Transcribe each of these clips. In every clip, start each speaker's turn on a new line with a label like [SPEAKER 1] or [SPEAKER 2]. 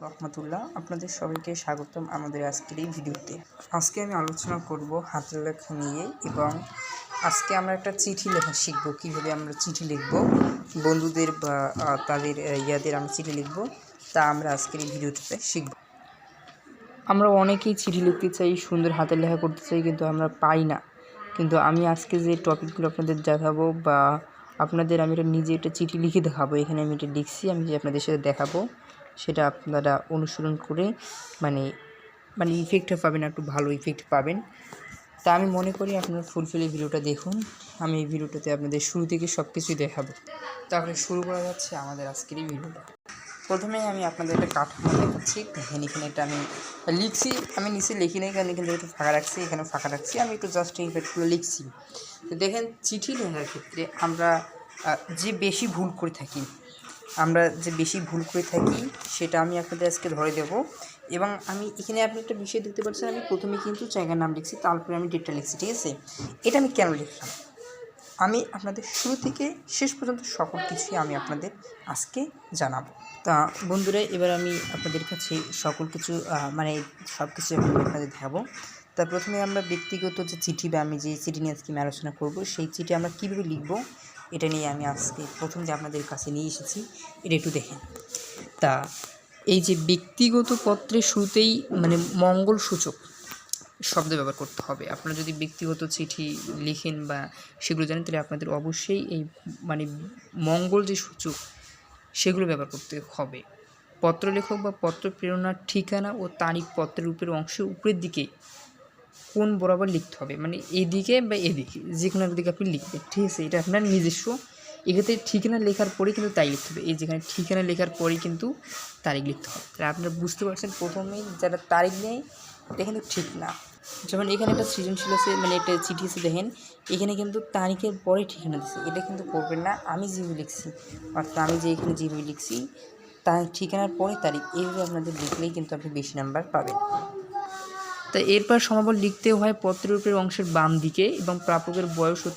[SPEAKER 1] রহমতুল্লাহ। আপনাদের সবাইকে স্বাগতম আমাদের আজকের এই ভিডিওতে। আজকে আমি আলোচনা করব হাতের লেখা নিয়ে এবং আজকে আমরা একটা চিঠি লেখা শিখব। কীভাবে আমরা চিঠি লিখব, বন্ধুদের বা তাদের ইয়াদের আমরা চিঠি লিখব, তা আমরা আজকের এই ভিডিওটিতে শিখব। আমরা অনেকেই চিঠি লিখতে চাই, সুন্দর হাতের লেখা করতে চাই, কিন্তু আমরা পাই না। কিন্তু আমি আজকে যে টপিকগুলো আপনাদের দেখাবো বা আপনাদের আমি এটা নিজে একটা চিঠি লিখে দেখাবো, এখানে আমি এটা লিখছি, আমি যে আপনাদের সাথে দেখাবো সেটা আপনারা অনুসরণ করে মানে ইফেক্টটা পাবেন, একটু ভালো ইফেক্ট পাবেন। তা আমি মনে করি আপনারা ফুলফিল এই ভিডিওটা দেখুন। আমি এই ভিডিওটাতে আপনাদের শুরু থেকে সব কিছুই দেখাবো। তাহলে শুরু করা যাচ্ছে আমাদের আজকের এই ভিডিওটা। প্রথমে আমি আপনাদের একটা কাঠামো দেখাচ্ছি। দেখেন এখানে এটা আমি লিখছি, আমি নিচে লিখি নাই, এখানে কিন্তু একটু ফাঁকা রাখছি, এখানে ফাঁকা রাখছি, আমি একটু জাস্ট এই ইফেক্টগুলো লিখছি। তো দেখেন চিঠি লেখার ক্ষেত্রে আমরা যে বেশি ভুল করে থাকি সেটা আমি আপনাদের আজকে ধরে দেবো। এবং আমি এখানে আপনি একটা বিষয় দেখতে পাচ্ছেন, আমি প্রথমে কিন্তু জায়গার নাম লিখছি, তারপরে আমি ডেটটা লিখছি, ঠিক আছে? এটা আমি কেন লিখলাম, আমি আপনাদের শুরু থেকে শেষ পর্যন্ত সকল কিছুই আমি আপনাদের আজকে জানাবো। তা বন্ধুরা, এবার আমি আপনাদের কাছে সকল কিছু সব কিছু আপনাদের দেখাবো। তা প্রথমে আমরা ব্যক্তিগত যে চিঠি বা আমি যে চিঠি নিয়ে আজকে আমি আলোচনা করব, সেই চিঠি আমরা কীভাবে লিখবো এটা নিয়ে আমি আজকে প্রথম যে আপনাদের কাছে নিয়ে এসেছি, এটা একটু দেখেন। তা এই যে ব্যক্তিগত পত্রের শুরুতেই মঙ্গলসূচক শব্দ ব্যবহার করতে হবে। আপনারা যদি ব্যক্তিগত চিঠি লিখেন বা সেগুলো জানেন, তাহলে আপনাদের অবশ্যই এই মঙ্গল যে সূচক সেগুলো ব্যবহার করতে হবে। পত্রলেখক বা পত্র প্রেরণার ঠিকানা ও তারিখ পত্রের উপরের দিকে কোন বরাবর লিখতে হবে, এদিকে বা এদিকে যে কোনো একদিকে আপনি লিখবেন, ঠিক আছে? এটা আপনার নিজস্ব। এক্ষেত্রে ঠিকানা লেখার পরেই কিন্তু তারিখ লিখতে হবে। এই যেখানে ঠিকানা লেখার পরেই কিন্তু তারিখ লিখতে হবে। তাহলে আপনারা বুঝতে পারছেন, প্রথমেই যারা তারিখ নেয় এটা কিন্তু ঠিক না। যেমন এখানে একটা সৃজনশীল আছে, একটা চিঠি আছে, দেখেন এখানে কিন্তু তারিখের পরে ঠিকানা দিচ্ছে, এটা কিন্তু করবেন না। আমি যেভাবে লিখছি, অর্থাৎ আমি যে এখানে যেভাবে লিখছি তার ঠিকানার পরে তারিখ, এইভাবে আপনাদের লিখলেই কিন্তু আপনি বেশি নাম্বার পাবেন। তাই এরপর সমাবল লিখতেও হয় পত্রের উপরের অংশের বাম দিকে এবং প্রাপকের বয়স ও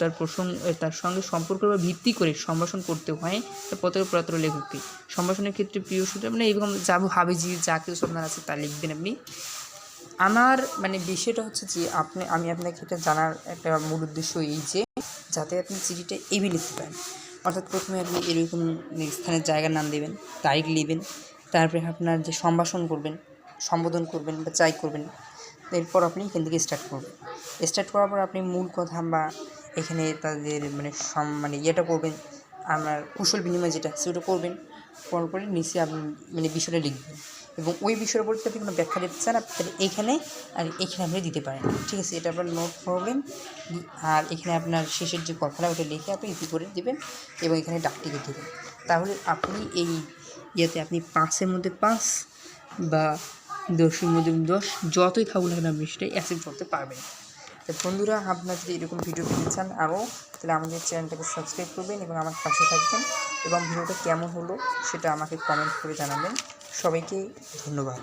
[SPEAKER 1] তার সঙ্গে সম্পর্ক বা ভিত্তি করে সম্ভাষণ করতে হয় পত্রের পত্র লেখককে। সম্ভাষণের ক্ষেত্রে প্রিয় সূত্র এরকম যাবো হাবিজি যা কিছু আপনার আছে তা লিখবেন আপনি। আমার বিষয়টা হচ্ছে যে আমি আপনাকে এটা জানার একটা মূল উদ্দেশ্য এই যে যাতে আপনি চিঠিটা এইভাবে লিখতে পারেন। অর্থাৎ প্রথমে আপনি এরকম স্থানের জায়গার নাম দেবেন, তারিখ নেবেন, তারপরে আপনার যে সম্বোধন করবেন বা চাই করবেন, এরপর আপনি এখান থেকে স্টার্ট করার পর আপনি মূল কথা বা এখানে তাদের ইয়েটা করবেন, আপনার কুশল বিনিময় যেটা সেটা করবেন, করার পরে নিচে আপনি বিষয়টা লিখবেন এবং ওই বিষয়ের উপর যদি আপনি কোনো ব্যাখ্যা দিতে চান তাহলে এখানে আর এখানে আপনি দিতে পারেন, ঠিক আছে? এটা আপনার নোট করবেন আর এখানে আপনার শেষের যে কথাটা ওটা লিখে আপনি ইতি করে দেবেন এবং এখানে ডাকটিকে দেবেন। তাহলে আপনি এই ইয়েতে আপনি 5-এর মধ্যে 5 বা 10-এর মধ্যে 10 যতই থাকুন না কেন আপনি সেটাই অ্যাচিভ করতে পারবেন। তো বন্ধুরা, আপনারা যদি এরকম ভিডিও পেতে চান আরও, তাহলে আমাদের চ্যানেলটাকে সাবস্ক্রাইব করবেন এবং আমার পাশে থাকবেন এবং ভিডিওটা কেমন হলো সেটা আমাকে কমেন্ট করে জানাবেন। সবাইকে ধন্যবাদ।